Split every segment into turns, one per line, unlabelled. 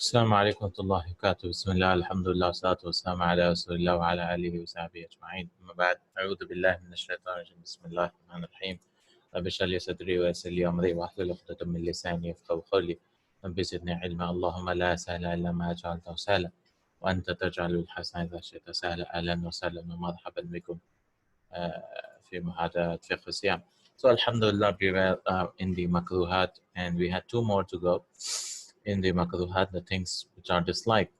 السلام عليكم ورحمة الله وبركاته. بسم الله الحمد لله والصلاة والسلام على رسول الله وعلى آله وصحبه أجمعين. أما بعد، أعوذ بالله من الشيطان الرجيم. بسم الله الرحمن الرحيم. رب اشرح لي صدري ويسر لي أمري واحلل عقدة من لساني يفقهوا قولي. رب زدني علما. اللهم لا سهل إلا ما جعلته سهلا وأنت تجعل الحسن إذا شئت سهلا. أهلا وسهلا ومرحبا بكم في محاضرة فقه الصيام. So Alhamdulillah, we were in the makruhat and we had two more to go. In the makruhat, the things which are disliked.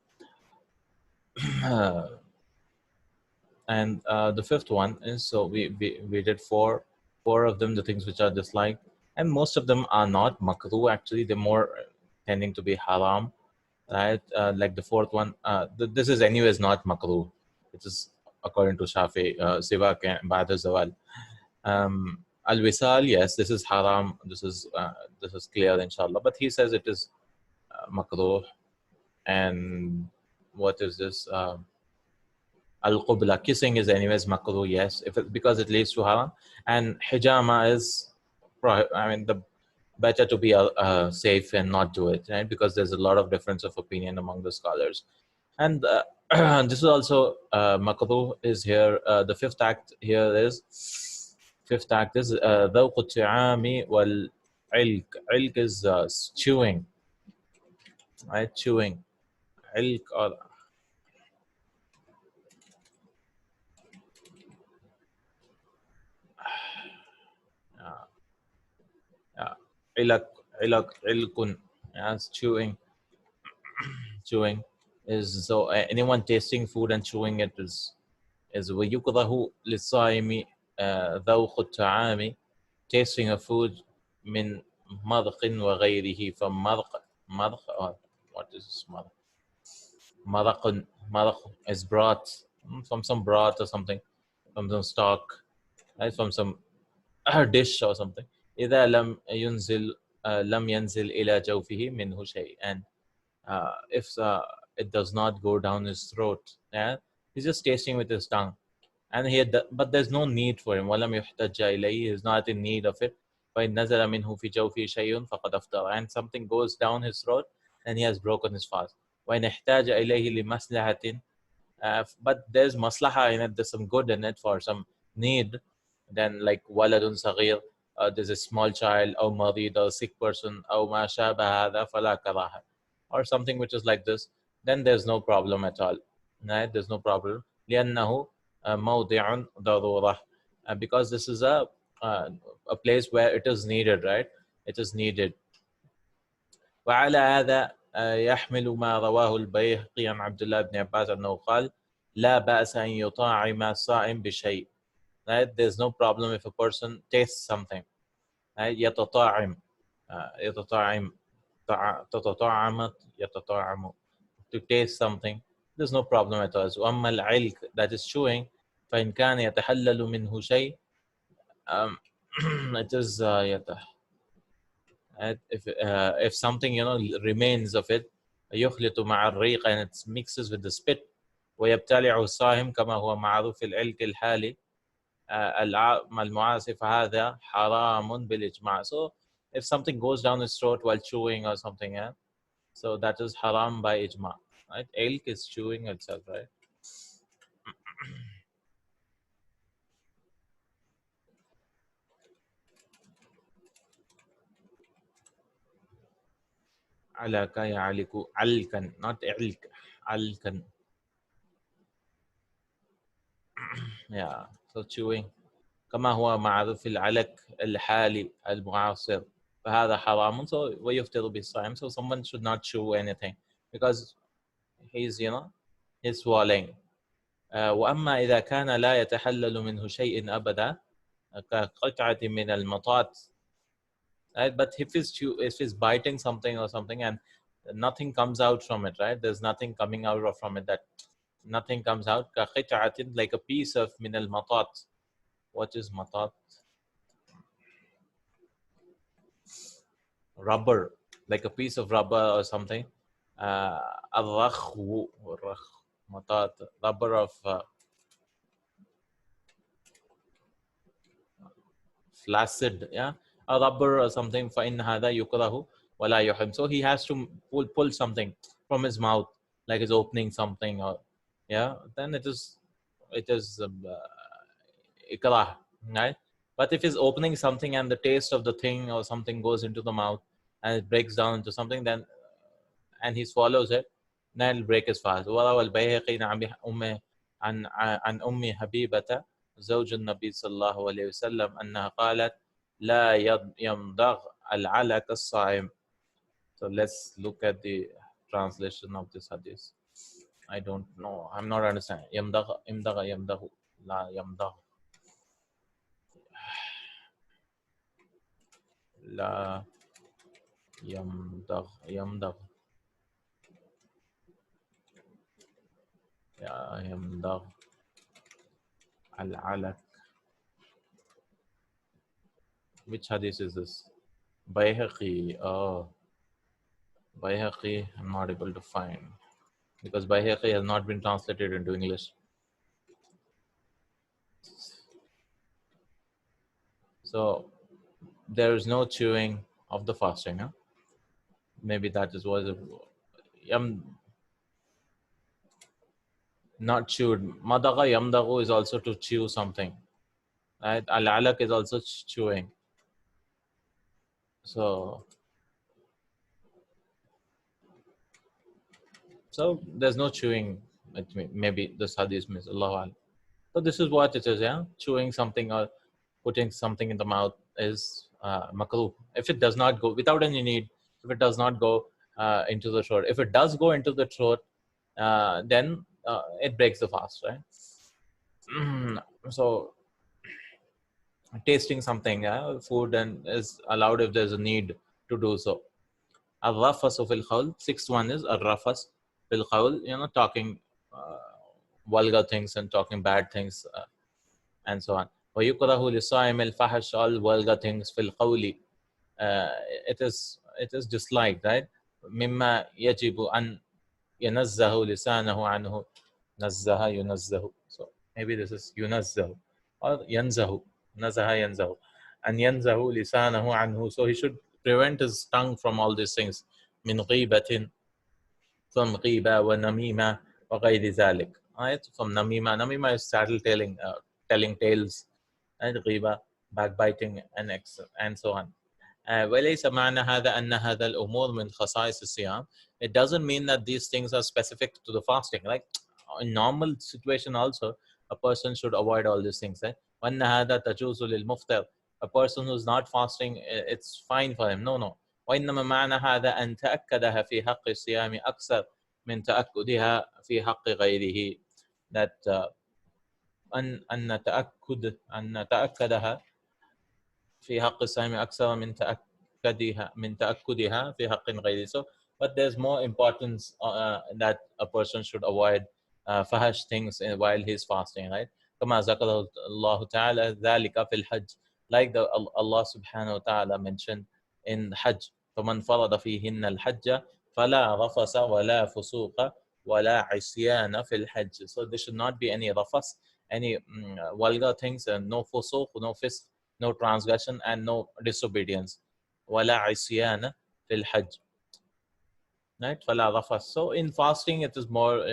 And the fifth one is, so we did four of them, the things which are disliked, and most of them are not makruh. Actually, they're more tending to be haram, right? Like the fourth one, this is anyways not makruh. It is according to Shafi, Sivak and Ba'da Zawal. Al-Wisal, yes, this is haram. This is clear, inshallah. But he says it is makruh. And what is this? Al-Qubla, kissing is anyways makruh, yes, because it leads to haram. And hijama is, the better to be safe and not do it, right? Because there's a lot of difference of opinion among the scholars. And this is also makruh is here. The fifth act is ذوق الطعام والعلق. Ilk is chewing, right? Chewing. Ilk or ilkun, yes, chewing is, so anyone tasting food and chewing it is ويكره للصائم ذوق الطعام, tasting of food, من مضغ وغيره, from مضغ, or what is مضغ is broth, from some broth or something, from some stock, right? From some dish or something. إذا لم ينزل إلى جوفه منه شيء, and if it does not go down his throat, yeah, he's just tasting with his tongue, and but there's no need for him. ولم يحتج إليه, he's not in need of it. وإن نزل منه في جوفه شيء فقد أفطر, and something goes down his throat, and he has broken his fast. وإن احتاج إليه لمصلحة, but there's maslaha in it, there's some good in it for some need, then like waladun saghir, there's a small child, or marid, or sick person, or ma shabaha hadha fala karaha, or something which is like this, then there's no problem at all, right? There's no problem. لأنه موضع ضرورة, because this is a place where it is needed, right? It is needed. وعلى هذا يحمل ما رواه البيهقي عن عبد الله بن عباس أنه قال لا بأس أن يطاعم الصائم بشيء, right? There's no problem if a person tastes something, right? يتطاعم to taste something, there's no problem at all. So أما العلك, that is chewing, فإن كان يتحلل منه شيء, it is if something remains of it, يخلط مع الريق, and it mixes with the spit, ويبتلع الصائم كما هو معروف في العلك الحالي المعاصي, فهذا حرام بالإجماع. So if something goes down his throat while chewing or something, yeah, so that is haram by ijma, right? Ilk is chewing itself, right? علك يعلك, علكن, not ilk, alkan. Yeah, so chewing. كما هو معروف في العلك الحالي المعاصر, فهذا حرام. So ويفطر بالصائم. So someone should not chew anything because he's he's swallowing. وأما إذا كان لا يتحلل منه شيء أبدا كقطعة من المطاط, right? But if he's biting something or something and nothing comes out from it, right? There's nothing coming out from it, that nothing comes out, كقطعة, like a piece of من المطاط. What is matat? Rubber, like a piece of rubber or something. الرخو, matat, rubber of flaccid, yeah, a rubber or something. فإن هذا يكره ولا يحرم. So he has to pull something from his mouth, like he's opening something, or then it is ikrah, right? But if he's opening something and the taste of the thing or something goes into the mouth and it breaks down into something, then and he swallows it, then it'll break his fast. وروى البيهقي عن أم حبيبة زوج النبي صلى الله عليه وسلم أنها قالت لا يمضغ العلك الصائم. So let's look at the translation of this hadith. I don't know. I'm not understanding. يمضغ يمضغ لا يمضغ لا يمضغ يمضغ العلك. Which hadith is this? Bayhaqi. Oh, Bayhaqi, I'm not able to find because Bayhaqi has not been translated into English. So there is no chewing of the fasting. Huh? Maybe that is what not chewed. Madaga yamdagu is also to chew something. Right? Al-alaq is also chewing. So there's no chewing. Maybe this hadith means Allah. So this is what it is, yeah? Chewing something or putting something in the mouth is makruh. If it does not go, without any need, if it does not go into the throat. If it does go into the throat, then it breaks the fast, right? So tasting something, food, and is allowed if there's a need to do so. Al-rafasu fil qawl. Sixth one is al-rafas fil qawl, talking vulgar things and talking bad things and so on. وَيُكْرَهُ لِصَائِمِ الْفَحْشِ, all vulgar things fil qawli. It is disliked, right? مما يجب أن ينزه لسانه عنه. نزه ينزه. So maybe this is ينزه or ينزه. نزه ينزه. And ينزه لسانه عنه. So he should prevent his tongue from all these things. من غيبة, from غيبة ونميمة وغير ذلك. Right? From namima. Namima is tattletelling, telling tales. And غيبة, backbiting, and so on. وليس معنى هذا أن هذا الأمور من خصائص الصيام. It doesn't mean that these things are specific to the fasting. Like in normal situation also, a person should avoid all these things. وأن هذا تجوز للمفطر. A person who's not fasting, it's fine for him. No. وإنما معنى هذا أن تأكدها في حق الصيام أكثر من تأكدها في حق غيره. That أن تأكدها في حق الصيام أكثر من تأكدها في حق غيره. So, but there's more importance that a person should avoid fahash things while he's fasting, right? كما ذكر الله تعالى ذلك في الحج, like Allah subhanahu wa ta'ala mentioned in Hajj, فمن فرض فيهن الحج فلا رفث ولا فسوق ولا عصيان في الحج. So there should not be any rafas, any vulgar things, and no fusuq, no fisq, no transgression, and no disobedience. ولا عصيان في الحج. Right? فلا رفث. So in fasting, it is more,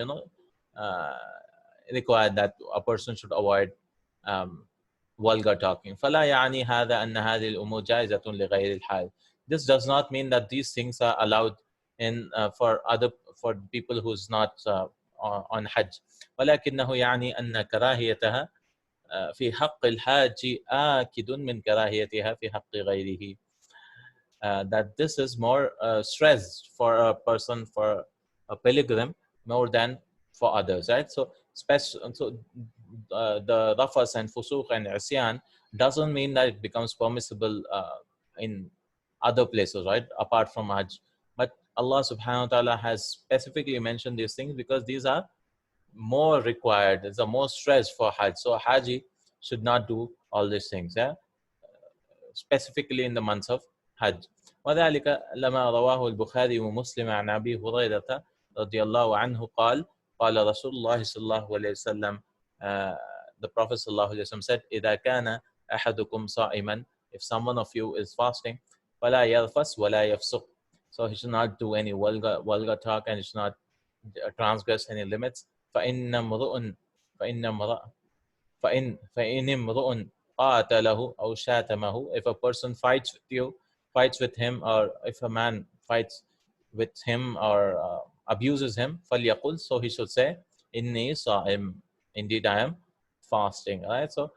required that a person should avoid vulgar talking. فلا يعني هذا أن هذه الأمور جائزة لغير الحال. This does not mean that these things are allowed in for people who's not on Hajj. ولكنه يعني أن كراهيتها في حق الحاج آكد من كراهيتها في حق غيره. That this is more stressed for a person, for a pilgrim, more than for others, right? So the rafas and fusuq and isyan doesn't mean that it becomes permissible in other places, right, apart from Hajj. But Allah subhanahu wa ta'ala has specifically mentioned these things because these are more required. There's a more stress for Hajj. So Haji should not do all these things, specifically in the months of Hajj. وذلك لما رواه البخاري ومسلم عن أبي هريرة رضي الله عنه قال قال رسول الله صلى الله عليه وسلم, the Prophet صلى الله عليه وسلم said, إذا كان أحدكم صائما, if someone of you is fasting, فلا يرفث ولا يفسق, So he should not do any vulgar talk, and he should not transgress any limits. فإن امرؤ فإن امرأ فإن امرؤ قاتله أو شاتمه, if a person fights with him, or if a man fights with him or abuses him, فليقل, so he should say, إني صائم, indeed I am fasting. Right? So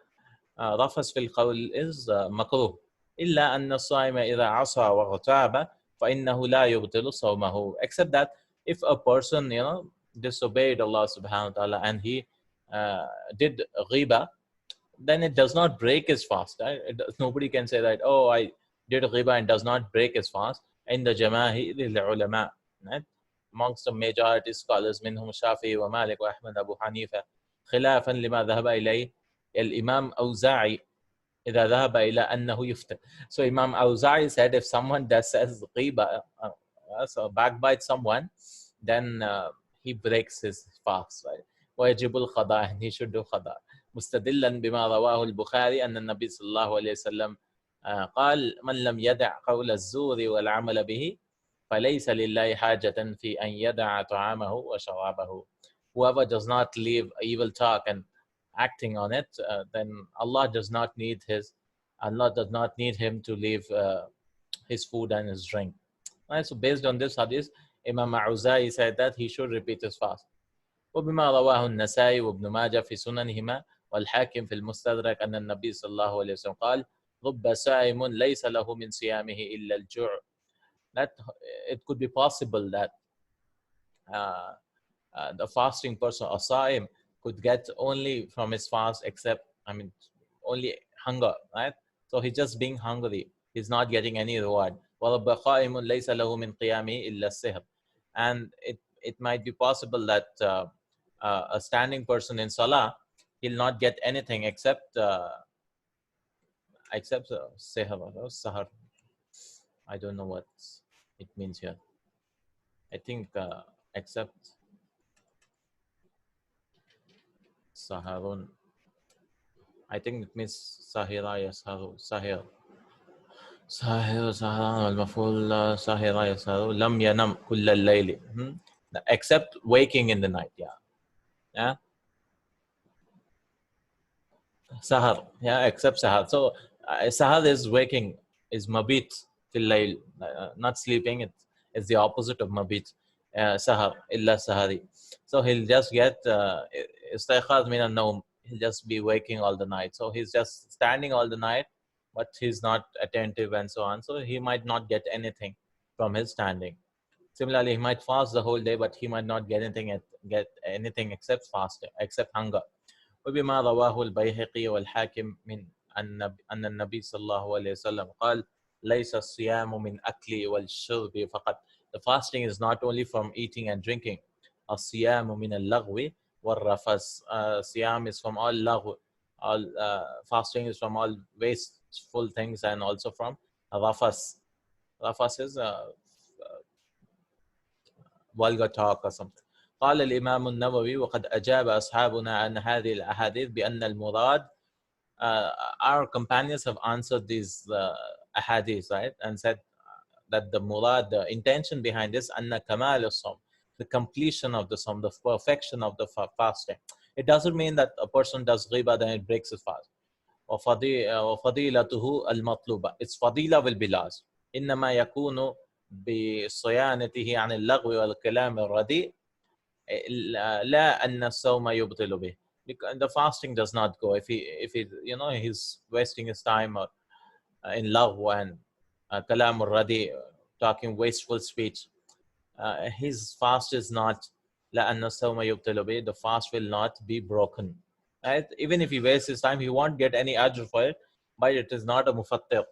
رفث في القول is مكروه إلا أن الصائم إذا عصى واغتاب فإنه لا يبطل صومه, except that if a person disobeyed Allah subhanahu wa ta'ala and he did ghiba, then it does not break his fast. Right? Nobody can say that, oh, I did ghiba and does not break his fast. In the jamahir al-ulama, right? Amongst the majority scholars, منهم الشافعي ومالك وأحمد أبو حنيفة, خلافا لما ذهب إليه الإمام أوزاعي إذا ذهب إلى أنه يفتر. So Imam Awza'i said, if someone does says ghiba, so backbite someone, then he breaks his fast, right? ويجب القضاء, and he should do qada. مستدلا بما رواه البخاري أن النبي صلى الله عليه وسلم قال من لم يدع قول الزور والعمل به فليس لله حاجة في أن يدع طعامه وشرابه. Whoever does not leave evil talk and acting on it, then Allah does not need him to leave his food and his drink. Right? So based on this hadith, Imam Auzai said that he should repeat his fast. وبما رواه النسائي وابن ماجه في سننهما والحاكم في المستدرك أن النبي صلى الله عليه وسلم قال رب صائم ليس له من صيامه إلا الجوع. That it could be possible that uh, the fasting person, a saim, could get only from his fast, except, only hunger, right? So he's just being hungry. He's not getting any reward. And it might be possible that a standing person in salah, he'll not get anything except seher or sahar. I don't know what it means here. I think except saharun. I think it means sahira yasaru, sahir. ساهر سهران والمفعول ساهر يسهر لم ينم كل الليل, except waking in the night. Yeah, sahar, except sahar. So sahar is waking, is mabit fil layl, not sleeping. It's the opposite of mabit. Sahar illa sahari. So he'll just get istayqaz min an-nawm. He'll just be waking all the night. So he's just standing all the night, but he's not attentive and so on. So he might not get anything from his standing. Similarly, he might fast the whole day, but he might not get anything except fasting, except hunger. وبما رواه البيهقي والحاكم من أن النبي صلى الله عليه وسلم قال ليس الصيام من أكل والشرب فقط. The fasting is not only from eating and drinking. الصيام من اللغو والرفث. Siyam is from all lagw. All fasting is from all wasteful things, and also from rafas. Rafas is vulgar talk or something. قال الإمام النووي وقد أجاب أصحابنا عن هذه الأحاديث بأن المراد, our companions have answered these ahadith, right, and said that the murad, the intention behind this, أن كمال الصوم, the completion of the sawm, the perfection of the fasting. It doesn't mean that a person does ghiba then it breaks his fast. وفضيلته المطلوبة, its fadila will be lost. إنما يكون بصيانته عن اللغو والكلام الرديء لا أن الصوم يبطل به. Because the fasting does not go if he he's wasting his time in lagw and kalam al-radi, talking wasteful speech. His fast is not لا أن الصوم يبطل به, the fast will not be broken. Right? Even if he wastes his time, he won't get any ajr for it, but it is not a mufattir.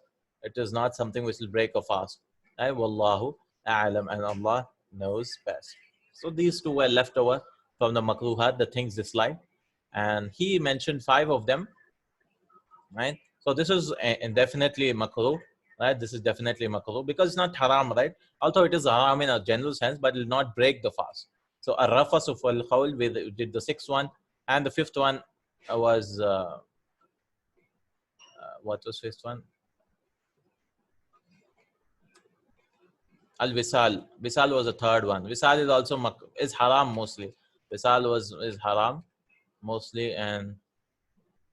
It is not something which will break a fast. Right? Wallahu a'lam, and Allah knows best. So these two were left over from the makruhat, the things disliked, and he mentioned 5 of them. Right? So this is definitely makruh. Right? This is definitely makruh because it's not haram, right? Although it is haram in a general sense, but it will not break the fast. So ar-rafasu fal qawl, we did the 6th one, and the 5th one was what was 5th one? Al-Wisal. Wisal was the third one. Wisal is also is haram mostly. Wisal is haram mostly. And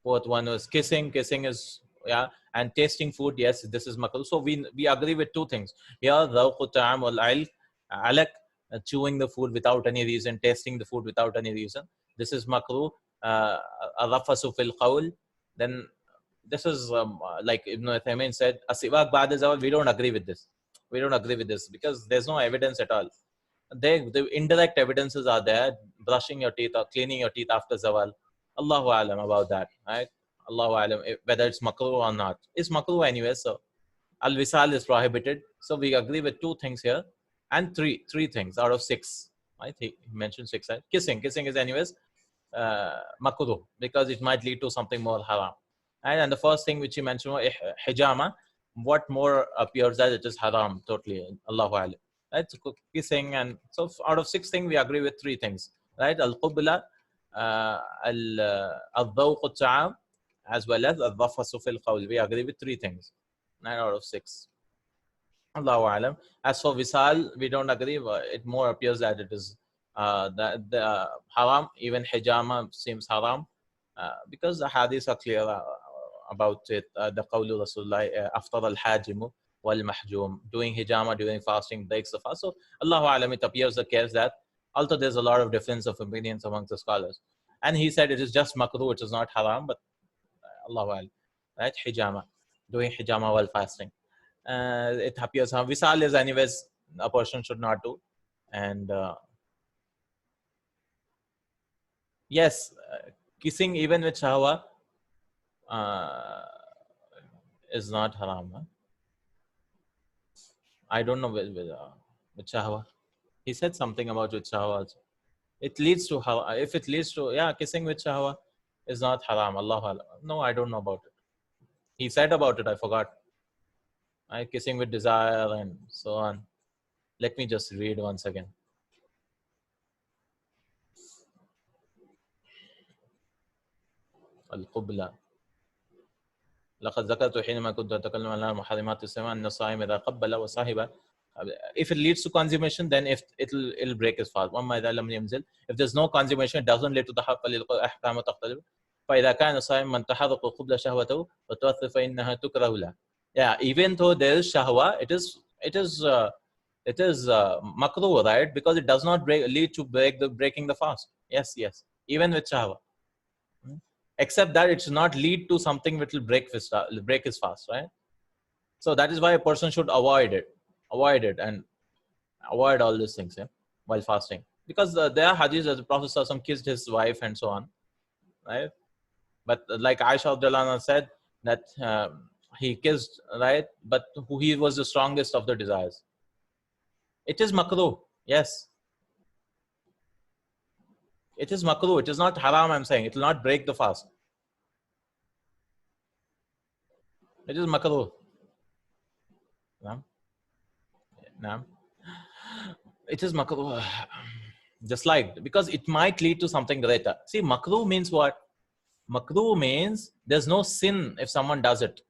fourth one was kissing. Kissing is, yeah. And tasting food, yes, this is makruh. So we agree with two things. Here, ذوق الطعام والعلق, chewing the food without any reason, tasting the food without any reason. This is makruh. الرفث في القول. Then this is like Ibn Uthaymin said, asiwak ba'da zawal. We don't agree with this. We don't agree with this because there's no evidence at all. The indirect evidences are there. Brushing your teeth or cleaning your teeth after zawal. Allahu alam about that, right? Allahu alam, whether it's makruh or not. It's makruh anyway, so al-wisal is prohibited. So we agree with two things here, and three things out of six. Right? He mentioned six. Right? Kissing is anyways makruh because it might lead to something more haram. Right? And the first thing which he mentioned was hijama. What more appears that it is haram totally. Allahu alam. Right? So kissing, and so out of six things we agree with three things. Right? Al-qubla, al-dhawq al-ta'am, as well as al-dhafasu fil qawl. We agree with three things. 9 out of 6. Allahu alam. As for Visal, we don't agree. It more appears that it is the haram. Even hijama seems haram because the hadiths are clear about it. The qawlu Rasulullah, after al-hajimu wal-mahjum. Doing hijama during fasting breaks the fast. So Allahu alam, it appears the case that although there's a lot of difference of opinions amongst the scholars. And he said it is just makruh, it is not haram, but Allahu alam. Right? Hijama. Doing hijama while fasting. It appears Visal is anyways a person should not do. And yes, kissing even with shahwa is not haram. Huh? I don't know with shahwa. He said something about with shahwa also. It leads to if it leads to, yeah, kissing with shahwa is not haram. Allahu alam. No, I don't know about it. He said about it, I forgot. Kissing with desire and so on. Let me just read once again. القبلة لقد ذكرت حينما كنت أتكلم عن محرمات الصيام أن الصائم إذا قبل وصاحب. If it leads to consummation, then if it'll break his fast. وما إذا لم ينزل. If there's no consummation, it doesn't lead to the فالأحكام تختلف. فإذا كان الصائم من تحرق قبل شهوته وتوث فإنها تكره له. Yeah, even though there is shahwa, it is makruh, right? Because it does not lead to breaking the fast. Yes, even with shahwa. Except that it should not lead to something which will break his fast, right? So that is why a person should avoid it and avoid all these things, yeah, while fasting. Because there are hadiths that the Prophet ﷺ kissed his wife and so on, right? But like Aisha Abdullah said that he kissed, right? But he was the strongest of the desires. It is makruh, yes. It is makruh. It is not haram, I'm saying. It will not break the fast. It is makruh. No. It is makruh. Disliked. Because it might lead to something greater. See, makruh means what? Makruh means there's no sin if someone does it.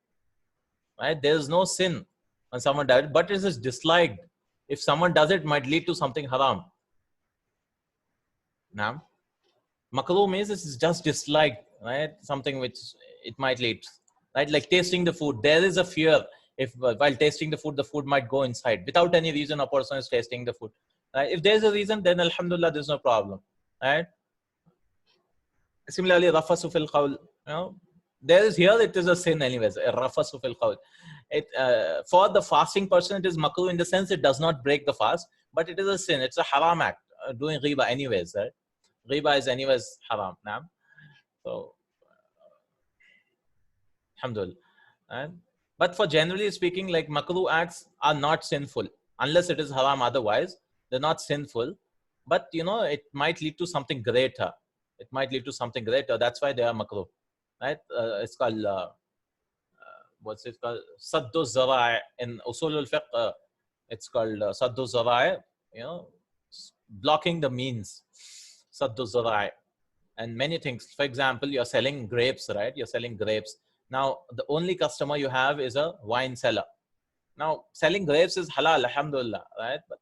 Right? There's no sin when someone does it. But it is disliked. If someone does it, might lead to something haram. Now, makruh means it's just disliked, right? Something which it might lead, right? Like tasting the food. There is a fear if while tasting the food might go inside. Without any reason, a person is tasting the food. Right? If there's a reason, then alhamdulillah, there's no problem, right? Similarly, rafasu fil qawl, there is here it is a sin anyways. Rafasu fil qawl. For the fasting person, it is makruh in the sense it does not break the fast, but it is a sin. It's a haram act. Doing ghiba anyways, right? Ghiba is anyways haram. Now, so alhamdulillah. Right? But for generally speaking, like makruh acts are not sinful unless it is haram. Otherwise, they're not sinful. But it might lead to something greater. It might lead to something greater. That's why they are makruh. Right? It's called what's it called? Saddu Zara'i in Usul al-Fiqh. It's called Saddu Zara'i. Blocking the means. Saddu Zara'i. And many things. For example, you're selling grapes, right? You're selling grapes. Now, the only customer you have is a wine seller. Now, selling grapes is halal, alhamdulillah, right? But,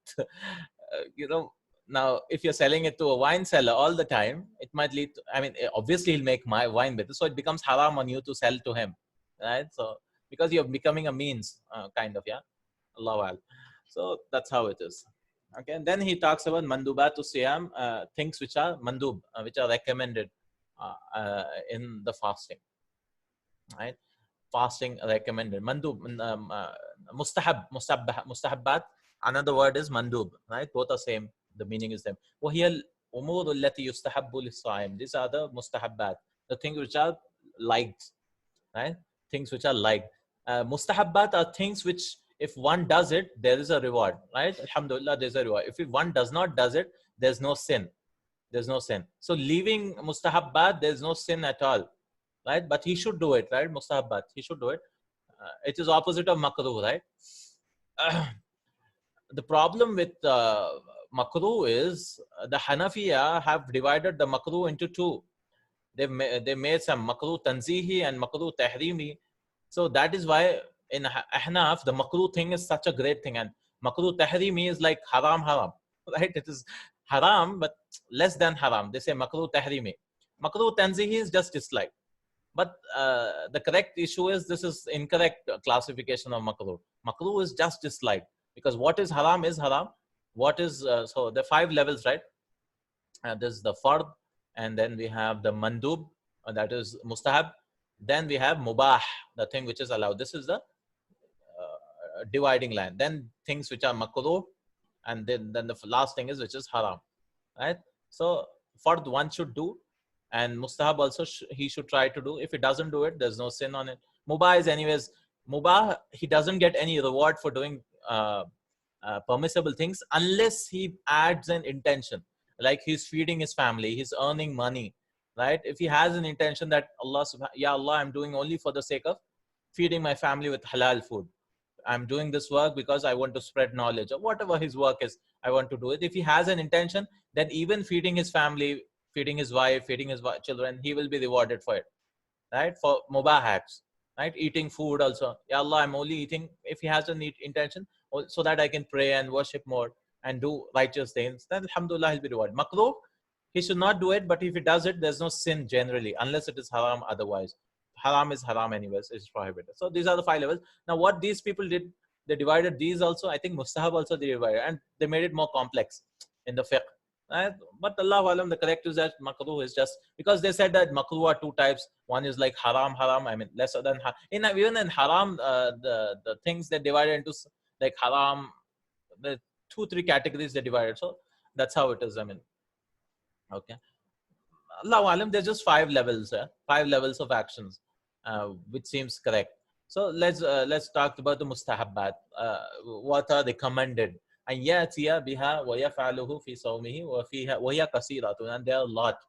now if you're selling it to a wine seller all the time, it might lead to, I mean, obviously he'll make my wine with it. So it becomes haram on you to sell to him, right? So, because you're becoming a means, kind of, yeah. Allahu Akbar. So that's how it is. Okay, and then he talks about mandubatu siyam, things which are mandub, which are recommended in the fasting, right? Fasting recommended. Mandub, mustahabbat. Another word is mandub, right? Both are same. The meaning is same. وهي الأمور التي يستحب للصائم. These are the mustahabbat, the things which are liked, right? Things which are liked. Mustahabbat are things which, if one does it, there is a reward, right? Alhamdulillah, there's a reward. If one does not does it, there's no sin. There's no sin. So leaving mustahabbat, there's no sin at all, right? But he should do it, right? Mustahabbat, he should do it. It is opposite of makruh, right? The problem with makruh is the Hanafiya have divided the makruh into two. They made some makruh tanzihi and makruh tahrimi. So that is why in Ahnaf, the makruh thing is such a great thing. And makruh tahrimi is like haram, right? It is haram, but less than haram. They say makruh tahrimi. Makruh tanzihi is just dislike. But the correct issue is this is incorrect classification of makruh. Makruh is just dislike, because what is haram is haram. What is, so the 5 levels, right? There's the fard, and then we have the mandub, that is mustahab. Then we have mubah, the thing which is allowed. This is the dividing line. Then things which are makruh, and then the last thing is which is haram, right? So fard one should do, and mustahab also he should try to do. If he doesn't do it, there's no sin on it. Mubah is anyways mubah. He doesn't get any reward for doing permissible things unless he adds an intention, like he's feeding his family, he's earning money, right? If he has an intention that ya Allah, I'm doing only for the sake of feeding my family with halal food, I'm doing this work because I want to spread knowledge, or whatever his work is, I want to do it. If he has an intention, then even feeding his family, feeding his wife, feeding his children, he will be rewarded for it, right? For mubah acts, right? Eating food also. Ya Allah, I'm only eating if he has an intention, so that I can pray and worship more and do righteous things. Then alhamdulillah, he'll be rewarded. Makruh, he should not do it, but if he does it, there's no sin generally, unless it is haram otherwise. Haram is haram anyways, it's prohibited. So these are the 5 levels. Now what these people did, they divided these also. I think mustahab also they divided, and they made it more complex in the fiqh. Right? But Allahu Alam, the correct is that makruh is just, because they said that makruh are 2 types. One is like haram, I mean lesser than even in haram, the things they divided into like haram, the 2-3 categories they divided. So that's how it is. I mean, okay. Allahu Alam, there's just 5 levels, 5 levels of actions, which seems correct. So let's talk about the mustahabbat. What are recommended? And yatiya biha wa yaf'aluhu fi sawmihi wa fiha wa hiya kasiratun, and there are a lot.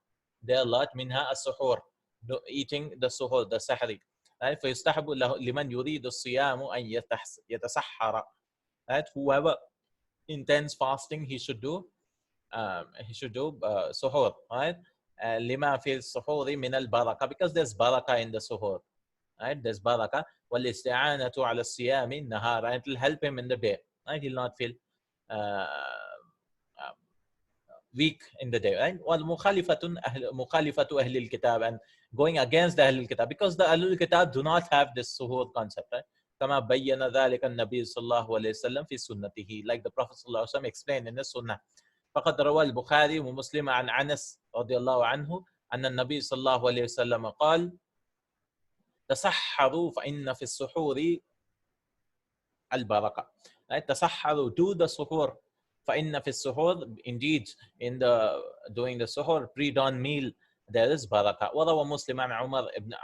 There are a lot. Minha as-suhur, eating the suhur, the sahri. Right? فيستحب لمن يريد الصيام أن يتسحر. Right? Whoever intends fasting, he should do suhoor, right? Lima fi suhoori min al baraka, because there's baraka in the suhoor, right? There's baraka. Wal isti'anatu ala siyami nahar, and it will help him in the day, right? He'll not feel uh, weak in the day, right? Wal mukhalifatu ahli al-kitab, and going against the ahli al-kitab, because the ahli al-kitab do not have this suhoor concept, right? كما بين ذلك النبي صلى الله عليه وسلم في سنته, like the Prophet صلى الله عليه وسلم explained in the sunnah. فقد روى البخاري ومسلم عن أنس رضي الله عنه أن النبي صلى الله عليه وسلم قال تسحروا فإن في السحور البركة. تسحروا, do the suhoor. فإن في السحور, indeed in the doing the suhoor, pre-dawn meal, there is barakah. وروى مسلم عن عمر ابن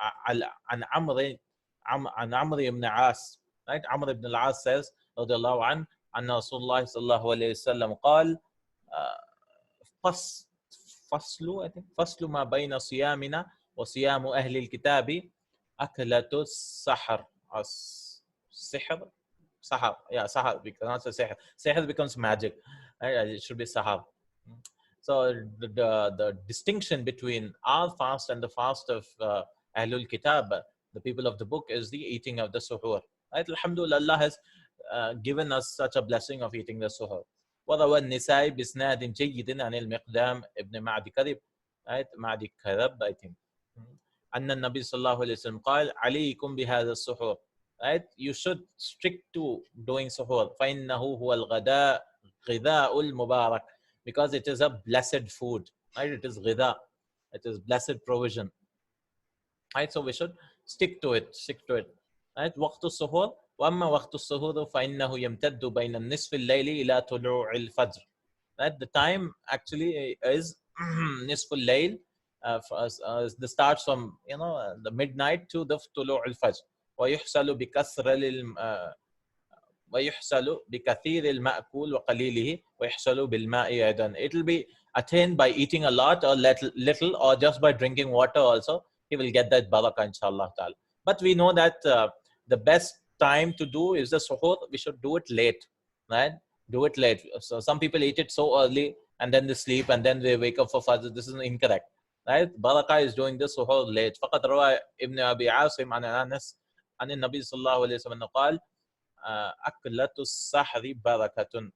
عن عمرو بن عاص, right? عمرو بن العاص says رضي الله عنه أن رسول الله صلى الله عليه وسلم قال فصل ما بين صيامنا وصيام أهل الكتاب أكلة السحر. السحر, sahar, yeah, sahar, we cannot say sihr. Sihr becomes magic, right? It should be sahar. So the distinction between our fast and the fast of Ahlul Kitab, the people of the book, is the eating of the suhoor, right? Alhamdulillah, Allah has given us such a blessing of eating the suhoor. وروى النسائي بإسناد جيد عن المقدام ابن معدي كذب, right? معدي كذب, I think. أن النبي صلى الله عليه وسلم قال عليكم بهذا السحور, right? You should stick to doing suhoor. فإنه هو الغداء غذاء المبارك, because it is a blessed food, right? It is غذاء, it is blessed provision, right? So we should stick to it, right? وقت السحور. وأما وقت السحور فإنه يمتد بين النصف الليل إلى طلوع الفجر, right? The time actually is نصف الليل, the starts from the midnight to the طلوع الفجر. ويحصل بكثر ويحصل بكثير المأكول وقليله ويحصل بالماء أيضا. It will be attained by eating a lot or little, or just by drinking water also. He will get that barakah, inshallah ta'ala. But we know that the best time to do is the suhoor. We should do it late, right? Do it late. So some people eat it so early and then they sleep and then they wake up for fajr. This is incorrect, right? Barakah is doing the suhoor late. فقد روى ابن أبي عاصم عن أنس عن النبي صلى الله عليه وسلم قال أكلة السحر بركة,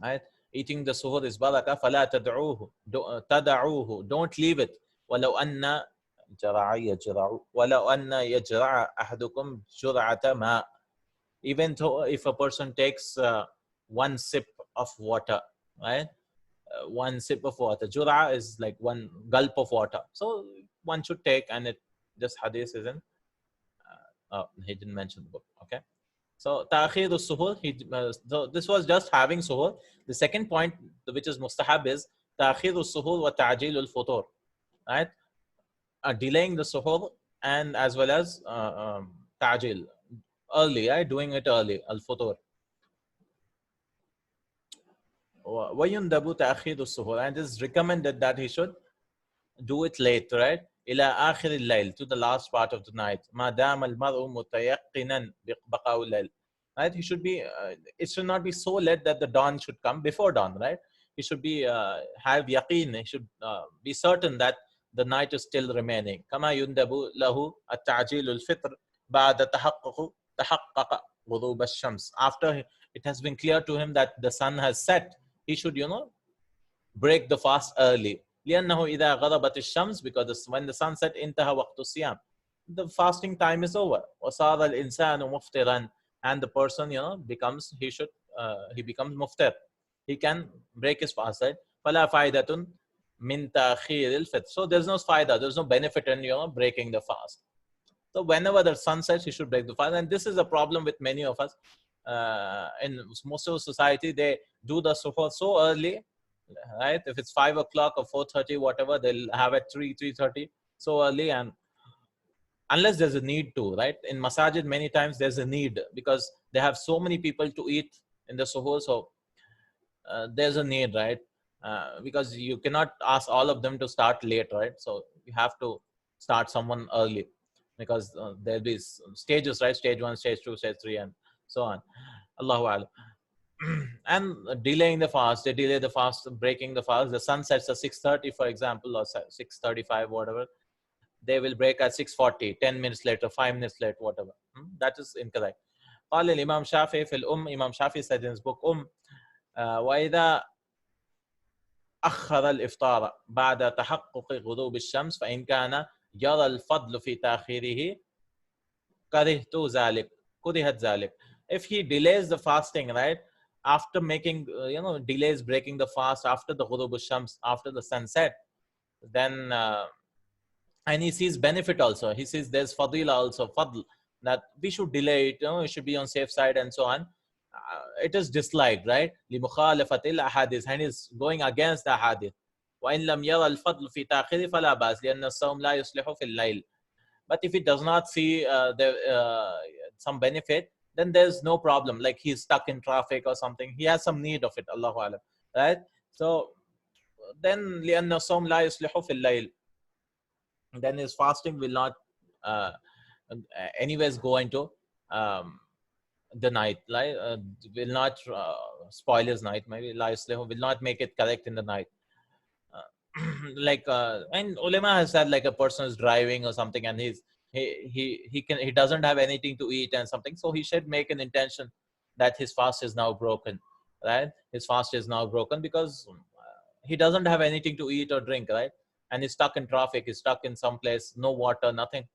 right? Eating the suhoor is barakah. فلا تدعوه, don't leave it. ولو أن يجرع أحدكم جرعة ماء, even though if a person takes one sip of water, right? One sip of water. Jura is like one gulp of water. So one should take, and this hadith isn't. He didn't mention the book. Okay. So ta'khir al-suhur. So this was just having suhur. The second point, which is mustahab, is ta'khir al-suhur wa ta'jil al-futur, right? Delaying the suhur and as well as ta'jil, early, right? Doing it early, al-futur. وَيُنْدَبُ تَأْخِيرُ السُّحُورِ, and it is recommended that he should do it late, right? إِلَى آخِرِ اللَّيْلِ, to the last part of the night. مَا دَامَ الْمَرْءُ مُتَيَقِّنًا بِبَقَاءِ اللَّيْلِ, right? He should be, it should not be so late that the dawn should come before dawn, right? He should be, have yaqeen, he should be certain that the night is still remaining. كَمَا يُنْدَبُ لَهُ التَّعْجِيلُ الْفِطْرِ بَعْدَ تَحَقَّقَ غُرُوبَ الشَّمْسِ, after it has been clear to him that the sun has set, he should, break the fast early. لأنه إذا غربت الشمس, because when the sun set, انتهى وقت الصيام, the fasting time is over. وصار الإنسان مفطرا, and the person, becomes, he becomes muftir. He can break his fast, right? فلا فائدة من تأخير الفطر. So there's no faida, there's no benefit in, breaking the fast. So whenever the sun sets, he should break the fast. And this is a problem with many of us. In most of society, they do the suhoor so early, right? If it's 5 o'clock or 4:30, whatever, they'll have at 3:30, so early, and unless there's a need to, right? In masajid, many times there's a need because they have so many people to eat in the suhoor, so there's a need, right? Because you cannot ask all of them to start late, right? So you have to start someone early, because there'll be stages, right? Stage 1, stage 2, stage 3, and so on. Allahu Alam. And delaying the fast, they delay the fast, breaking the fast. The sun sets at 6:30, for example, or 6:35, whatever. They will break at 6:40, 10 minutes later, 5 minutes late, whatever. That is incorrect. قال الإمام شافعي في الأم, Imam Shafi said in his book وإذا أخر الإفطار بعد تحقق غروب الشمس فإن كان يرى الفضل في تأخيره كرهت ذلك. If he delays the fasting, right, after making, delays breaking the fast after the ghurub al-shams, after the sunset, then, and he sees benefit also. He sees there's fadila also, fadl, that we should delay it, it should be on safe side and so on. It is disliked, right? لِمُخَالَفَةِ الْأَحَادِيثِ, and is going against the hadith. وَإِنْ لَمْ يَرَى الْفَضْلُ فِي تَأْخِيرِ فَلَا بَأْسَ لِأَنَّ الصَّوْمَ لَا يُصْلِحُ فِي اللَّيْلِ. But if he does not see some benefit, then there's no problem. Like he's stuck in traffic or something, he has some need of it. Allahu Alam, right? So then لأن الصوم لا يصلح في الليل, then his fasting will not anyways go into the night, like will not spoil his night. Maybe la yuslihu, will not make it correct in the night. And ulama has said, like a person is driving or something, and he doesn't have anything to eat and something, so he should make an intention that his fast is now broken, right? His fast is now broken because he doesn't have anything to eat or drink, right? And he's stuck in traffic, he's stuck in some place, no water, nothing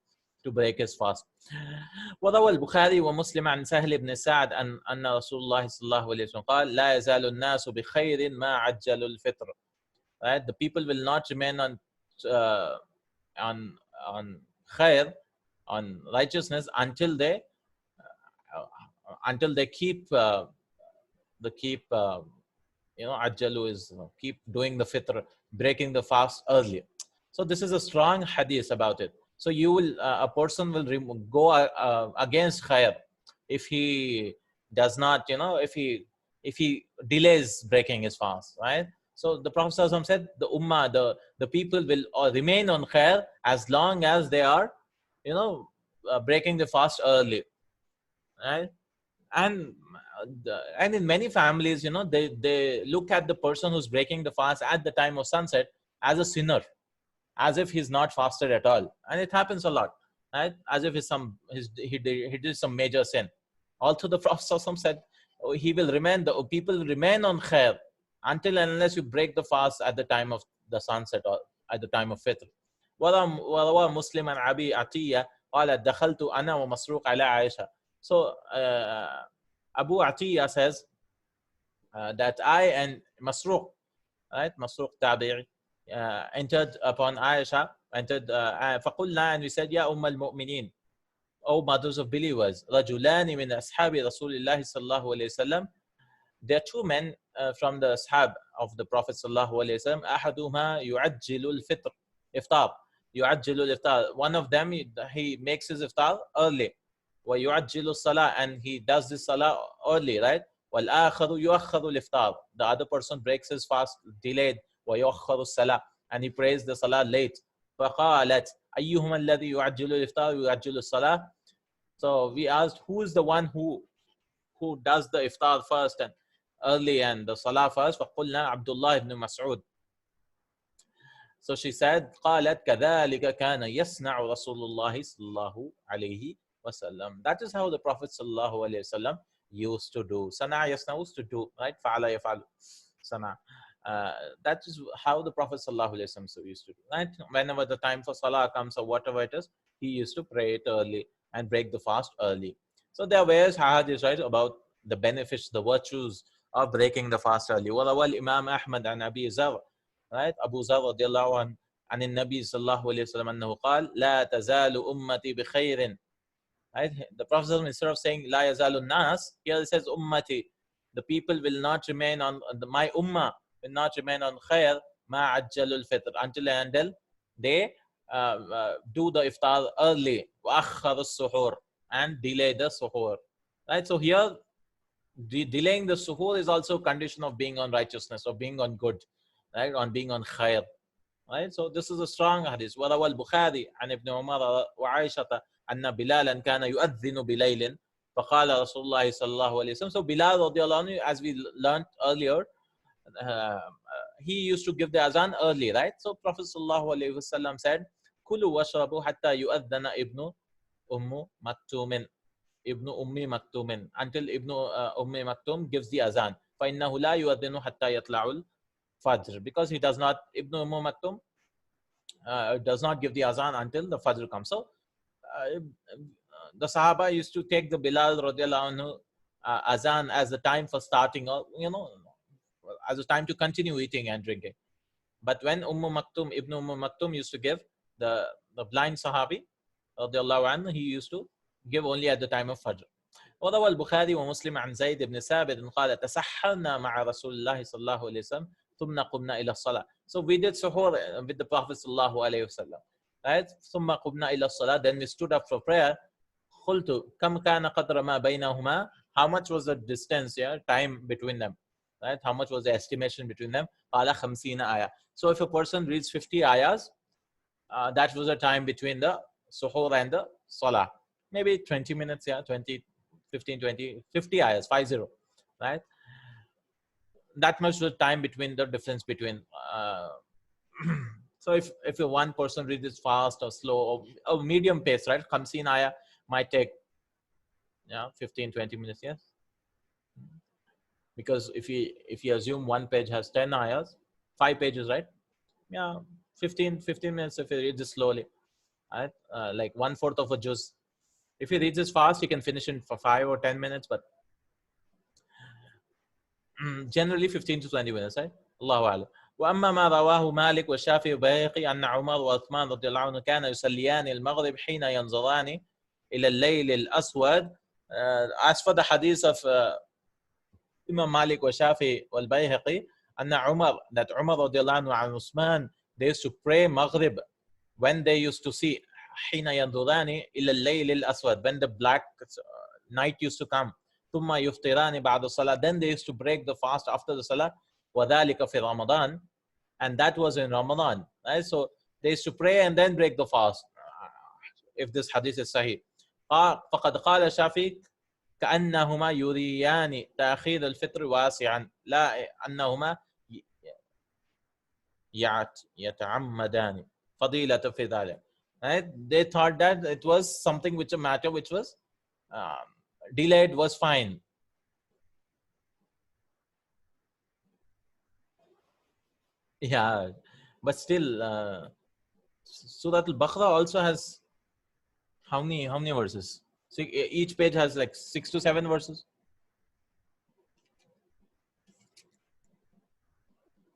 to break his fast. وروى البخاري ومسلم عن سهل بن سعد أن رسول الله صلى الله عليه وسلم قال لا يزال الناس بخير ما عجلوا الفطر. Right? The people will not remain uh, on khair, on righteousness until they keep ajjalu is keep doing the fitr, breaking the fast early. So this is a strong hadith about it. So you will a person will go against khair if he does not, if he delays breaking his fast, right? So the Prophet ﷺ said the ummah, the people will remain on khair as long as they are, breaking the fast early, right? And and in many families, they look at the person who's breaking the fast at the time of sunset as a sinner, as if he's not fasted at all, and it happens a lot, right? As if he did some major sin. Also, the Prophet ﷺ said, he will remain, the people will remain on khair until and unless you break the fast at the time of the sunset or at the time of fitr. وروى مسلم عن أبي عطية قال دخلت أنا ومسروق على عائشة. So Abu Atiyah says that I and Masruq, right? Masruq Tabi'i, entered upon Aisha, فقلنا, and we said, يا أم المؤمنين, O mothers of believers, رجلان من أصحاب رسول الله صلى الله عليه وسلم. There are two men from the ashab of the Prophet صلى الله عليه وسلم. أحدهما يعجل الفطر iftar. يعجل الiftar. One of them, he makes his iftar early. ويعجل الصلاة, and he does this salah early, right? والآخر يؤخر الإفطار. The other person breaks his fast delayed. ويؤخر الصلاة, and he prays the salah late. فقالت أيهما الذي يعجل الإفطار ويعجل الصلاة. So we asked, who is the one who does the iftar first and early and the salah first? فقلنا عبد الله بن مسعود. So she said, قالت كذلك كان يصنع رسول الله صلى الله عليه وسلم. That is how the Prophet sallallahu alaihi wasallam used to do. Sana yasna used to do, right? Fa'ala yaf'alu. Sana. That is how the Prophet sallallahu alaihi wasallam used to do, right? Whenever the time for salah comes or whatever it is, he used to pray it early and break the fast early. So there are various hadiths, right, about the benefits, the virtues of breaking the fast early. وروى Imam Ahmad عن أبي ذر, right? Abu Zar radiallahu anhu عن النبي صلى الله عليه وسلم أنه قال لا تزال أمتي بخير. Right? The Prophet, instead of saying La yazalun nas, here it says ummati. The people will not remain on my ummah will not remain on khair ma ajjalul fitr, until and until they do the iftar early, wa akhkharu suhoor, and delay the suhoor. Right? So here delaying the suhoor is also a condition of being on righteousness, or being on good, right? On being on khair. Right? So this is a strong hadith. وروى البخاري عن ابن عمر وعائشة أن بلالا كان يؤذن بليل فقال رسول الله صلى الله عليه وسلم. So Bilal radiallahu anhu, as we learned earlier, he used to give the azan early, right? So Prophet sallallahu alaihi wasallam said, كلوا واشربوا حتى يؤذن ابن أم مكتوم. ابن أم مكتوم, until Ibn Umm Maktum gives the azan. فإنه لا يؤذن حتى يطلع الفجر, because he does not, Ibn Umm Maktum does not give the azan until the fajr comes. So the Sahaba used to take the Bilal radiallahu anhu azan as the time for starting, or as a time to continue eating and drinking. But when Ibn Umm Maktum used to give, the blind Sahabi radiallahu anhu, he used to give only at the time of Fajr. وروى البخاري ومسلم عن زيد بن ثابت قال تسحرنا مع رسول الله صلى الله عليه وسلم ثم قمنا إلى الصلاة. So we did suhoor with the Prophet صلى الله عليه وسلم, right? ثم قمنا إلى الصلاة, then we stood up for prayer. قلت كم كان قدر ما بينهما, how much was the distance, time between them, right? How much was the estimation between them? قال 50 آية. So if a person reads 50 ayahs, that was the time between the suhoor and the salah. Maybe 20 minutes, 20, 15, 20, 50 ayahs, 50, right? That much the time between the difference between. So if one person reads it fast or slow or medium pace, right? 50 ayah might take 15, 20 minutes, yes. because if you assume one page has 10 ayahs, 5 pages, right? Yeah, 15 minutes if you read this slowly, right? Like 1/4 of a juz. If you read this fast, you can finish in for 5 or 10 minutes, but generally 15 to 20 minutes, right? Allahu A'lam. وأما ما رواه مالك والشافعي والبيهقي أن عمر وعثمان رضي الله عنه كان يصليان المغرب حين ينظران إلى الليل الأسود. As for the hadith of Imam Malik wa Shafi wal Bayhaqi, Anna Umar, that Umar radiallahu anhu and Usman, they used to pray Maghrib when they used to see حين ينظران إلى الليل الأسود, when the black night used to come. ثم يفطران بعد الصلاة, then they used to break the fast after the salah. وذلك في رمضان, and that was in Ramadan, right? So they used to pray and then break the fast, if this hadith is sahih. فقد قال الشافعي كأنهما يريان تأخير الفطر واسعا لا أنهما يتعمدان فضيلة في ذلك. Right? They thought that it was something which a matter which was delayed was fine. Yeah, but still, Surah Al-Baqarah also has how many verses? So each page has like 6 to 7 verses,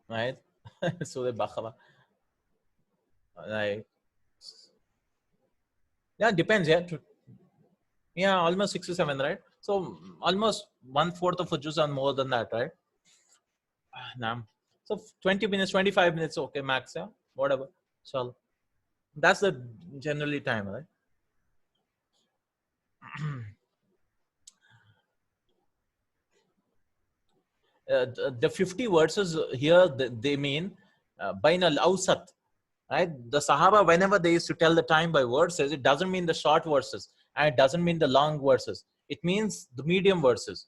right? Surah Al-Baqarah, like yeah, depends. Yeah, almost 6 to 7, right? So almost 1/4 of a juz and more than that, right? Nah. So 20 minutes, 25 minutes, okay, max, yeah, whatever. So that's the generally time, right? The 50 verses here, they mean Bain al Awsat, right? The Sahaba, whenever they used to tell the time by verses, it doesn't mean the short verses and it doesn't mean the long verses. It means the medium verses,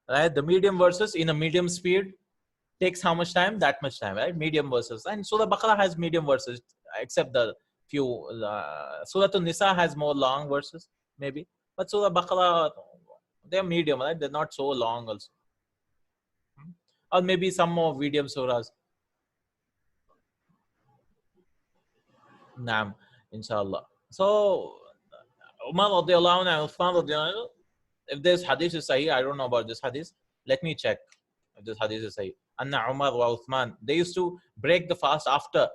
right? The medium verses in a medium speed takes how much time? That much time, right? Medium verses. And Surah Baqarah has medium verses, except the few. Surah Nisa has more long verses, maybe. But Surah Baqarah, they're medium, right? They're not so long also. Or maybe some more medium surahs. Naam, inshallah. So, Umar radiallahu anhu and Uthman radiallahu anhu, if this hadith is sahih, I don't know about this hadith. Let me check if this hadith is sahih. Anna Umar wa Uthman, they used to break the fast after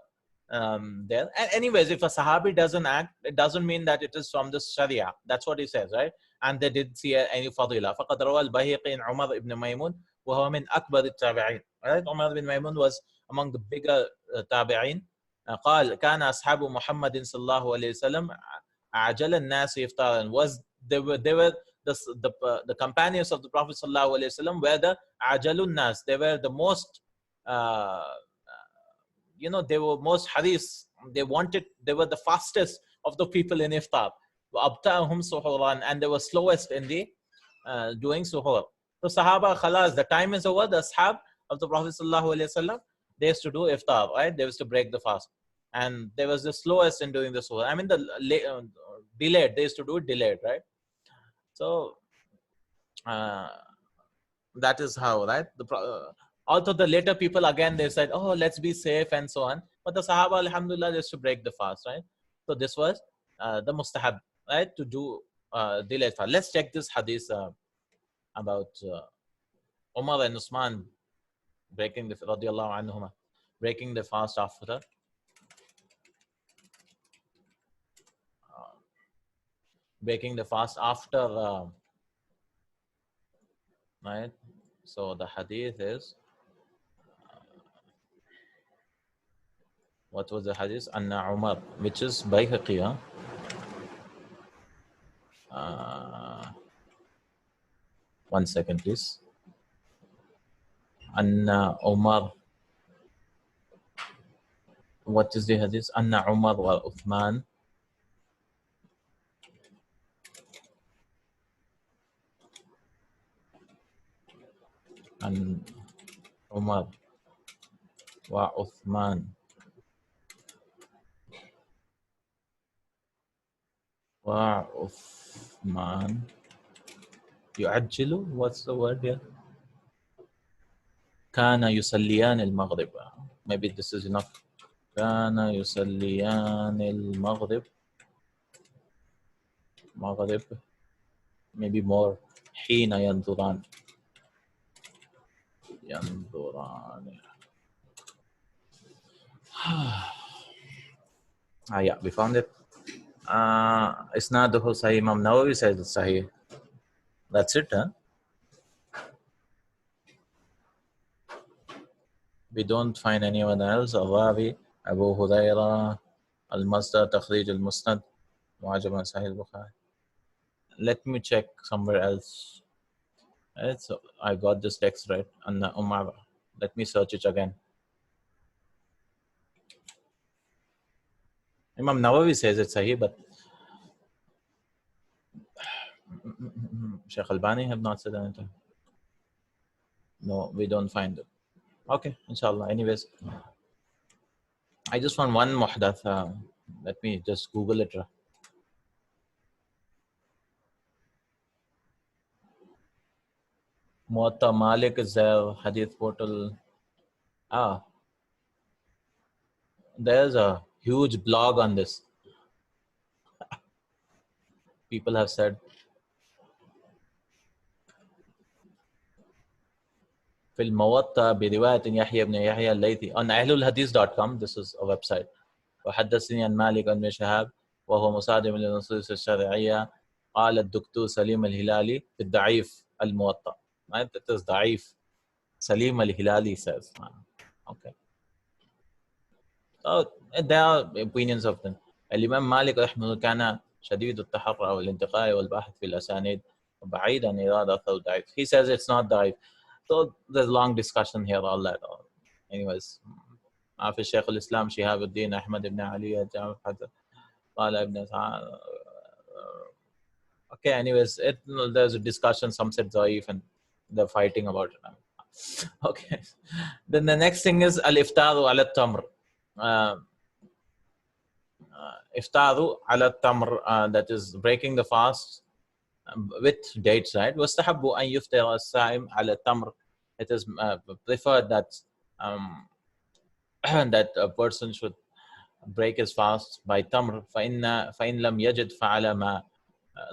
there. And anyways, if a Sahabi doesn't act, it doesn't mean that it is from the Sharia. That's what he says, right? And they did see any fadila. فقد روى البيهقي عن عمر ibn Maymun وهو من أكبر التابعين. Right? Umar ibn Maymun was among the bigger tabi'in. قال كان أصحاب محمد صلى الله عليه وسلم عجل الناس إفطارا, was they were the companions of the Prophet sallallahu alaihi wasallam were the ajalun nas. They were the most they were most haris. They were the fastest of the people in iftar. وَأَبْتَأَهُمْ سُحُورًا, and they were slowest in the doing suhoor. So Sahaba, khalas, the time is over. The ashab of the Prophet sallallahu alaihi wasallam, they used to do iftar, right? They used to break the fast, and they was the slowest in doing the suhoor. I mean the delayed. They used to do it delayed, right? So that is how, right? Also the later people, again, they said, oh, let's be safe and so on. But the Sahaba, alhamdulillah, used to break the fast, right? So this was the mustahab, right? To do delayed fast. Let's check this hadith about Umar and Usman breaking the radiallahu anhuma, breaking the fast after breaking the fast after right? So the hadith is, what was the hadith? Anna Umar, which is Bayhaqi. One second, please. Anna Umar. What is the hadith? Anna Umar wa Uthman. An Umar wa Uthman. Wa Uthman. يعجل? What's the word here? كان يصليان المغرب. Maybe this is enough. كان يصليان المغرب. مغرب. Maybe more. حين ينظران. ينظران. Yeah, we found it. إسناده صحيح. Imam Nawawi says it's صحيح. That's it, huh? We don't find anyone else. الراوي أبو هريرة المصدر تخريج المسند معجم صحيح البخاري. Let me check somewhere else. I got this text right. Let me search it again. Imam Nawawi says it's sahih, but Sheikh Albani have not said anything. No, we don't find it. Okay, inshallah. Anyways, I just found one muhdath. Let me just Google it. Muwatta Malik is there, Hadith portal. There's a huge blog on this. People have said في الموطأ برواية يحيى بن يحيى الليثي on ahlulhadith.com. This is a website. وحدثني عن مالك بن شهاب وهو مصادم للنصوص الشرعية. قال الدكتور سليم الهلالي في الضعيف الموطأ. It is ضعيف. سليم الهلالي says. Okay. So there are opinions of them. الإمام مالك رحمه الله كان شديد التحرى والانتقاء والبحث في الأسانيد بعيد عن إرادة ضعيف. He says it's not ضعيف. So there's long discussion here, all that. Anyways, في الشيخ الإسلام شهاب الدين أحمد بن علي قال ابن Okay, anyways, there's a discussion. Some said ضعيف and they're fighting about it. Okay. Then the next thing is al-iftaru ala tamr. Iftaru ala tamr, that is breaking the fast with dates, right? وَاسْتَحَبُّ أَنْ يُفْتِرَ الصَّائِمْ عَلَى التَّمْرِ. It is preferred that that a person should break his fast by tamr. فَإِنْ لَمْ يَجِدْ فَعَلَى مَا.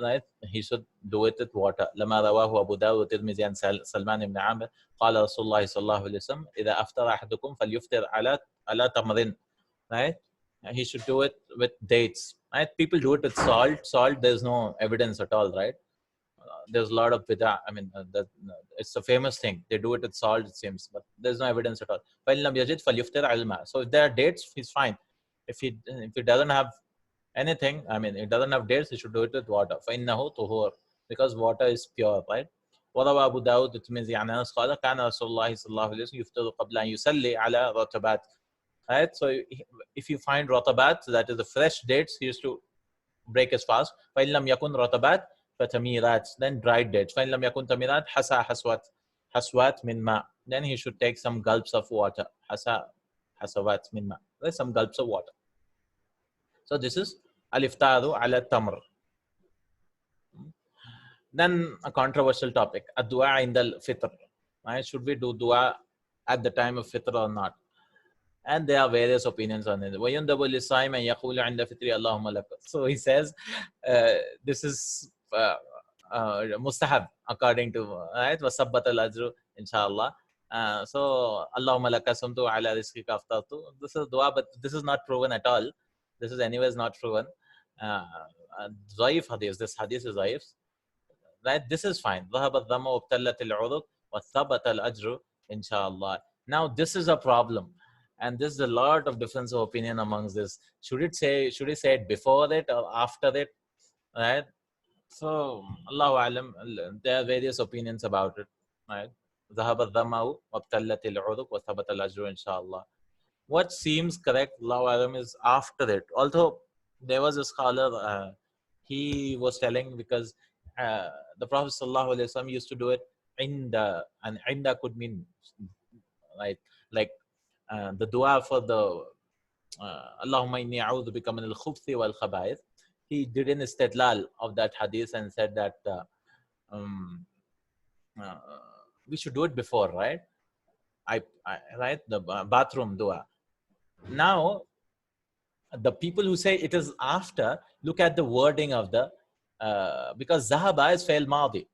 Right? He should do it with water. لما رواه أبو داود والترمذي عن سلمان بن عامر قال رسول الله صلى الله عليه وسلم إذا أفطر أحدكم فليفطر على تمر. Right? He should do it with dates. Right? People do it with salt. There's no evidence at all, right? There's a lot of bid'ah. I mean, it's a famous thing. They do it with salt, it seems, but there's no evidence at all. فَإِنْ لَمْ يَجِدْ فَلْيُفْطِرْ عَلَى الْمَاءِ. So if there are dates, he's fine. If he doesn't have anything, I mean, it doesn't have dates, he should do it with water. فَإِنَّهُ طُهُورٌ. Because water is pure, right? وروى أبو داود الترمذي عن أنس قال كان رسول الله صلى الله عليه وسلم يفطر قبل أن يصلي على رطبات. Right? So if you find ratabat, that is the fresh dates, he used to break his fast. فَإِنْ لَمْ يَكُنْ رطبات فتميرات. Then dried dates. فَإِنْ لَمْ يَكُنْ تميرات حسى حسوات من ماء. Then he should take some gulps of water. حسى حسوات من ماء. There's some gulps of water. So this is al-iftaru ala tamr. Then a controversial topic, ad-du'a inda al-fitr. Right? Should we do dua at the time of fitr or not? And there are various opinions on it. وَيُنْدَبُ لِلصَّائِمِ أَنْ يَقُولَ عِنْدَ فِطْرِهِ اللَّهُمَّ لَكَ. So he says this is mustahab according to, right? وَصَبَّتَ الْأَجْرُ inshallah. So Allahumma laka sumtu ala rizqika aftartu. This is dua, but this is not proven at all. This is anyways not proven. Dhaif hadith. This hadith is dhaif. Right? This is fine. ذهب الظمأ وابتلت العروق وثبت الأجر inshallah. Now this is a problem, and there's a lot of difference of opinion amongst this. Should he say it before it or after it? Right? So Allahu alam, there are various opinions about it. Right? ذهب الظمأ وابتلت العروق وثبت الأجر inshallah. What seems correct, Allahu alam, is after it. Although there was a scholar, he was telling, because the Prophet ﷺ used to do it inda, and inda could mean, right, like the dua for the Allahumma inni a'udhu bika min al-khubthi wal khaba'ith. He did an istidlal of that hadith and said that we should do it before, right? right, the bathroom dua. Now, the people who say it is after, look at the wording of the, because zahaba is fail madi,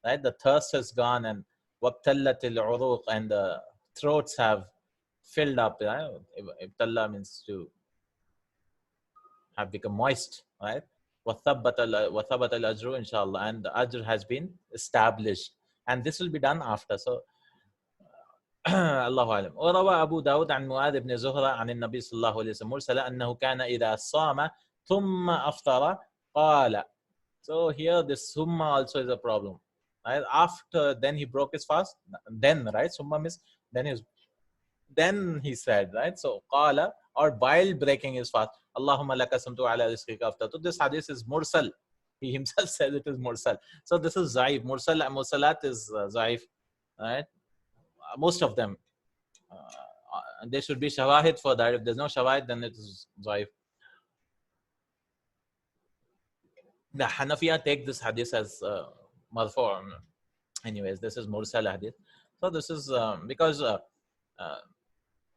right? The thirst has gone, and wabtallat al-uruq, and the throats have filled up. Right? Ibtalla means to have become moist, right? وَثَبَّتَ الْأَجْرُ inshallah, and the ajr has been established, and this will be done after. So الله أعلم. وروى أبو داود عن معاذ بن زهرة عن النبي صلى الله عليه وسلم مرسلا أنه كان إذا صام ثم أفطر قال. So here this summa also is a problem. Right? After then he broke his fast. Then, right? Summa means then he said, right? So qala, or while breaking his fast, Allahumma laka samtu ala rizqika aftar. So this hadith is mursal. He himself said it is mursal. So this is zaif. Mursalat is zaif, right? Most of them. There should be shawahid for that. If there's no shawahid, then it is zaif. The Hanafiya take this hadith as marfu'. Anyways, this is mursal hadith. So this is because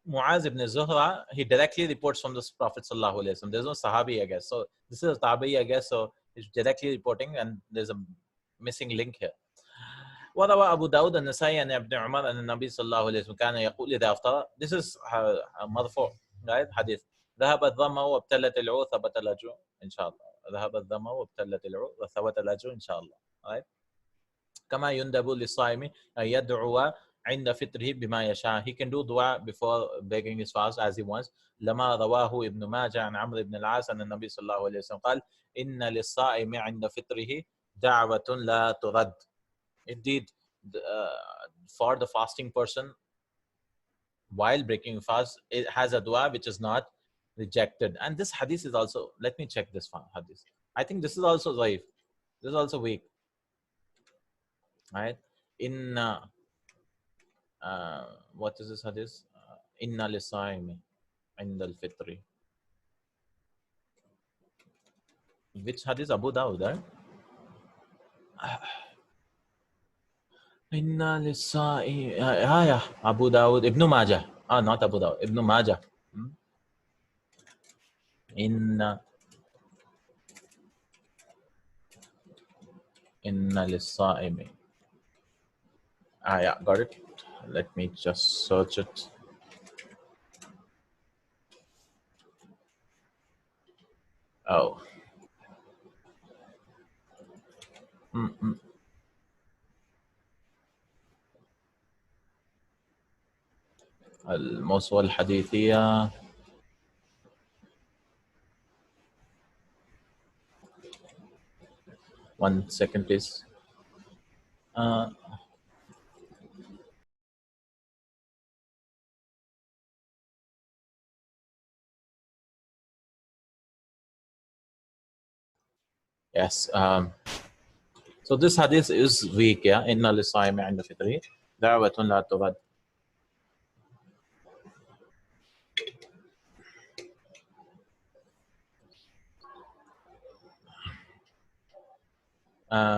Muaz ibn Zuhra, he directly reports from the Prophet sallallahu alaihi wasallam. There's no sahabi, I guess. So this is a tabi, I guess. So he's directly reporting, and there's a missing link here. وروى أبو داود النسائي عن ابن عمر أن النبي صلى الله عليه وسلم كان يقول إذا أفطر. This is مرفوع, right? حديث. ذهب الظمأ وابتلت العروق ثبت الأجر إن شاء الله. ذهب الظمأ وابتلت العروق وثبت الأجر إن شاء الله. Right? كما يندب للصائم أن يدعو عند فطره بما يشاء. He can do dua before breaking his fast as he wants. لما رواه ابن ماجه عن عمرو بن العاص أن النبي صلى الله عليه وسلم قال إن للصائم عند فطره دعوة لا ترد. Indeed, for the fasting person, while breaking fast, it has a dua which is not rejected. And this hadith is also, let me check this hadith. I think this is also dhaif. This is also weak. Right? What is this hadith? Inna lisaimi inda al-fitri. Which hadith? Abu Dawud, right? Inna lisaimi. Yeah. Abu Dawud. Ibn Majah. Not Abu Dawud. Ibn Majah. Inna lisaimi. Yeah, got it. Let me just search it. Oh. الموسوعة الحديثية. One second, please. Yes. So this hadith is weak. Yeah. Inna lisaimi inda fitri da'watun la turad.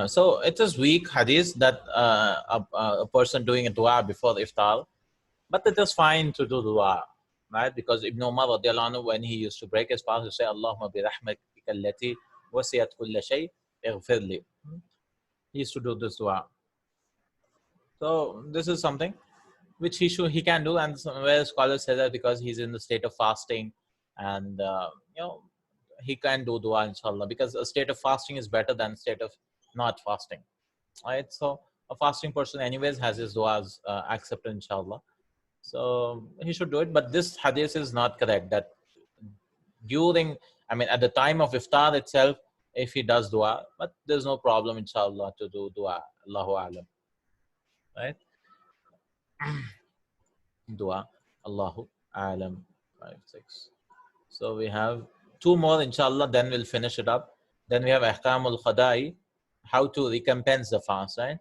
So it is weak hadith that a person doing a dua before iftar, but it is fine to do dua, right? Because Ibn Umar radiallahu anhu, when he used to break his fast, he say, Allahumma bi rahmatika allati wasiyat kulla shay ighfir li. He used to do this dua. So this is something which he can do, and somewhere scholars say that because he's in the state of fasting, and he can do dua inshallah, because a state of fasting is better than a state of not fasting, right? So a fasting person anyways has his duas accepted inshallah, so he should do it. But this hadith is not correct, that at the time of iftar itself, if he does dua, but there's no problem inshallah to do dua. Allahu alam, right? Dua, Allahu alam. 5, 6. So we have 2 more inshallah, then we'll finish it up. Then we have ahkamul khada'i, how to recompense the fast, right?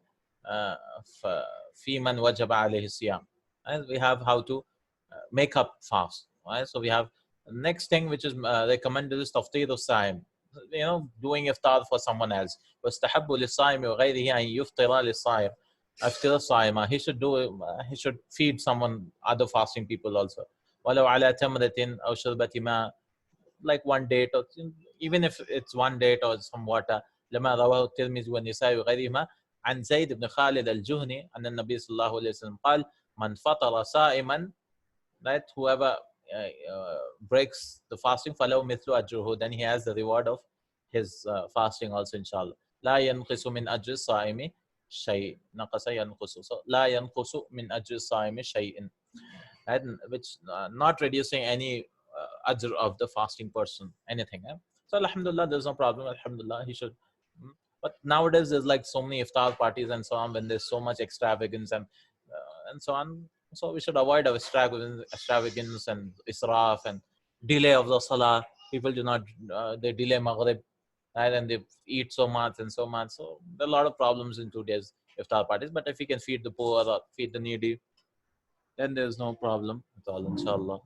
Fi man wajaba alayhi siyam. And we have how to make up fast, right? So we have next thing which is recommended is taftir as-saim, doing iftar for someone else. وَاسْتَحَبُّ لِلصَّائِمِ وَغَيْرِهِ أَنْ يُفْطِرَ لِلصَّائِمِ. أفطر الصائمة. He should feed someone, other fasting people also. ولو على تمرة أو شربة ماء, like one date, or even if it's one date or some water. لما رواه الترمذي والنسائي وغيرهما عن زيد بن خالد الجهني أن النبي صلى الله عليه وسلم قال من فطر صائما, that whoever breaks the fasting فله مثل أجره, then he has the reward of his fasting also, inshallah. لا ينقص من أجر الصائم شيء. نقص ينقص, so لا ينقص من أجر الصائم شيء, and which not reducing any ajr of the fasting person, anything. So alhamdulillah, there's no problem. Alhamdulillah, he should. But nowadays there's like so many iftar parties and so on, when there's so much extravagance and so on. So we should avoid of extravagance and israf and delay of the salah. People do not they delay maghrib, right? And they eat so much and so much. So there are a lot of problems in today's iftar parties. But if we can feed the poor or feed the needy, then there's no problem at all, inshallah.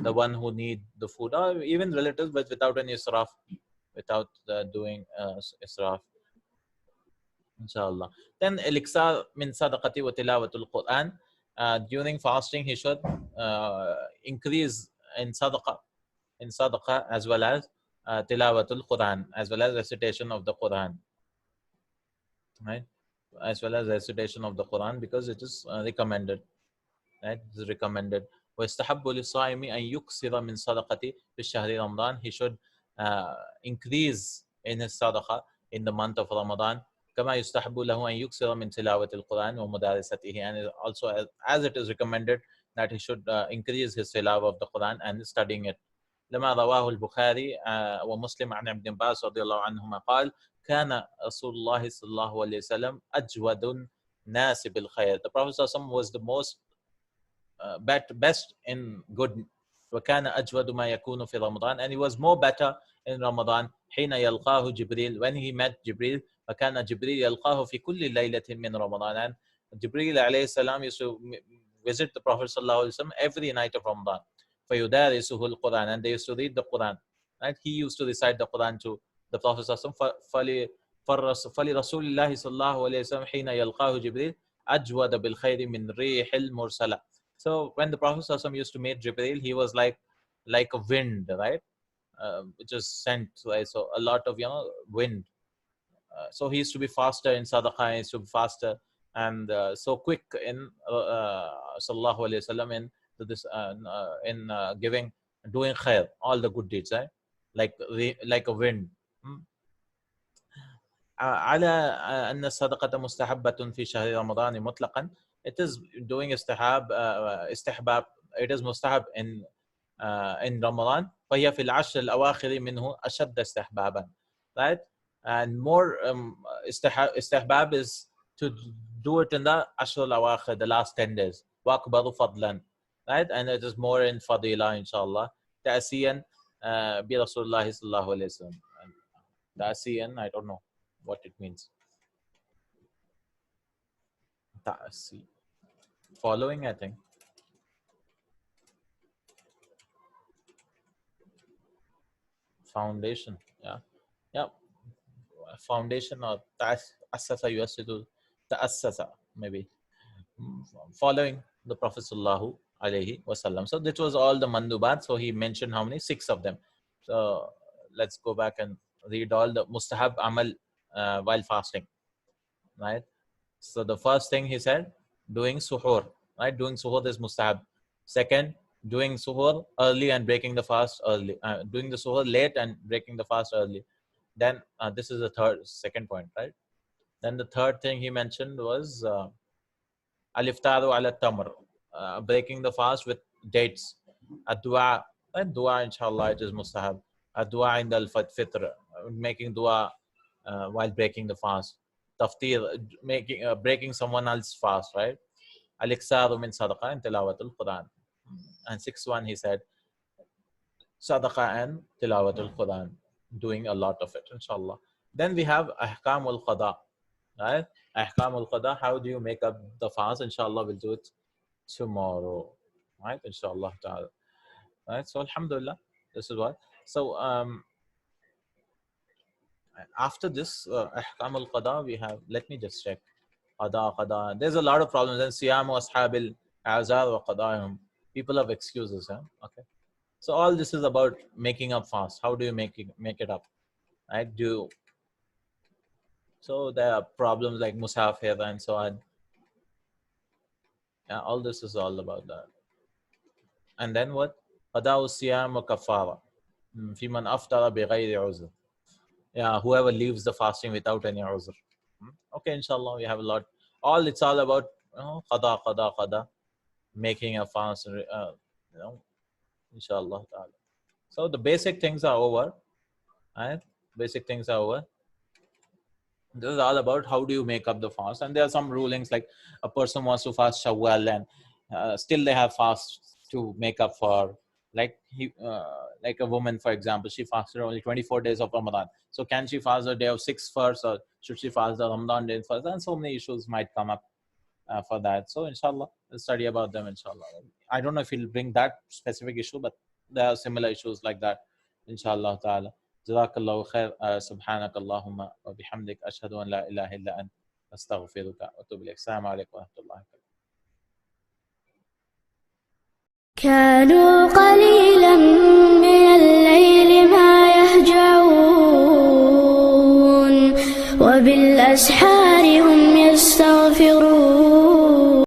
The one who need the food, or even relatives, but without any israf, without doing israf, inshallah. Then elixir min sadaqati wa tilawatul Qur'an. During fasting, he should increase in sadaqah, as well as tilawatul Qur'an, as well as recitation of the Qur'an, right? As well as recitation of the Quran, because it is recommended. Right? It is recommended. ويستحب للصائم أن يكثر من صدقته في شهر رمضان. He should increase in his sadaqah in the month of Ramadan. كما يستحب له أن يكثر من تلاوة القرآن ومدارسته. And also, as it is recommended that he should increase his tilawah of the Quran and studying it. لما رواه البخاري ومسلم عن ابن عباس رضي الله عنهما قال كان رسول الله صلى الله عليه وسلم أجود الناس بالخير. The Prophet was the most best in good. وكان أجود ما يكون في رمضان, and he was more better in Ramadan. حين يلقاه جبريل, when he met Jibril. فكان جبريل يلقاه في كل ليلة من رمضان, and Jibril عليه السلام used to visit the Prophet صلى الله عليه وسلم every night of Ramadan. فيدارسه القرآن, and they used to read the Quran, and he used to recite the Quran to the Prophet صلى الله عليه وسلم. فلرسول الله صلى الله عليه وسلم حين يلقاه جبريل أجود بالخير من ريح المرسلة. So when the Prophet ﷺ used to meet Jibreel, he was like a wind, right? Which is sent, right? So a lot of wind. So he used to be faster in sadaqah, he used to be faster and so quick in sallallahu alaihi wasallam in this in giving, doing khair, all the good deeds, right? Like a wind. على أن الصدقة مستحبة في شهر رمضان مطلقا. It is doing استحباب. It is مستحب in Ramadan. فهي في العشر الأواخر منه أشد استحبابا. Right? And more استحباب is to do it in the عشر الأواخر, the last 10 days. وأكبر فضلا. Right? And it is more in فضيلة إن شاء الله. تأسيا برسول الله صلى الله عليه وسلم. تأسيا, I don't know what it means. Ta'asi. Following, I think. Foundation. Yeah. Yeah. Foundation or ta'assasa, you have to do ta'assasa, maybe. Following the Prophet Sallallahu Alaihi Wasallam. So this was all the mandubat. So he mentioned how many? 6 of them. So let's go back and read all the mustahab amal while fasting. Right? So the first thing he said, doing suhoor, right? Doing suhoor is mustahab. Second, doing suhoor early and breaking the fast early. Doing the suhoor late and breaking the fast early. Then this is the second point, right? Then the third thing he mentioned was aliftaru ala tamr, breaking the fast with dates. Dua, and dua inshallah it is mustahab. Dua in the fitr, making dua while breaking the fast. Taftir, breaking someone else's fast, right? Al-iksaru min sadaqah and tilawatul Quran. And sixth one, he said, sadaqah and tilawatul Quran, doing a lot of it, inshallah. Then we have ahkamul qada, right? Ahkamul qada, how do you make up the fast? Inshallah, we'll do it tomorrow, right? Inshallah ta'ala. Right? So alhamdulillah, this is what. So after this ahkamul qada, we have, let me just check. qada. There's a lot of problems. And siyam wa ashabil azar wa qada'ihum. People have excuses. Okay. So all this is about making up fast. How do you make it up? Right? So there are problems like musafir and so on. Yeah, all this is all about that. And then what? Qada'u siyam wa kafara. Fi man aftara bi ghayri uzr. Yeah, whoever leaves the fasting without any uzr. Okay, inshallah, we have a lot. It's all about qada, making a fast, inshallah. So the basic things are over. Right? Basic things are over. This is all about how do you make up the fast. And there are some rulings like a person wants to fast Shawwal and still they have fasts to make up for. Like a woman, for example, she fasted only 24 days of Ramadan. So can she fast the day of 6 first, or should she fast the Ramadan day first? And so many issues might come up for that. So inshallah, we'll study about them, inshallah. I don't know if he'll bring that specific issue, but there are similar issues like that, inshallah ta'ala. جزاك الله خير. سبحانك اللهم وبحمدك أشهد أن لا إله إلا أنت أستغفرك وأتوب إليك. السلام عليكم ورحمة الله وبركاته. كانوا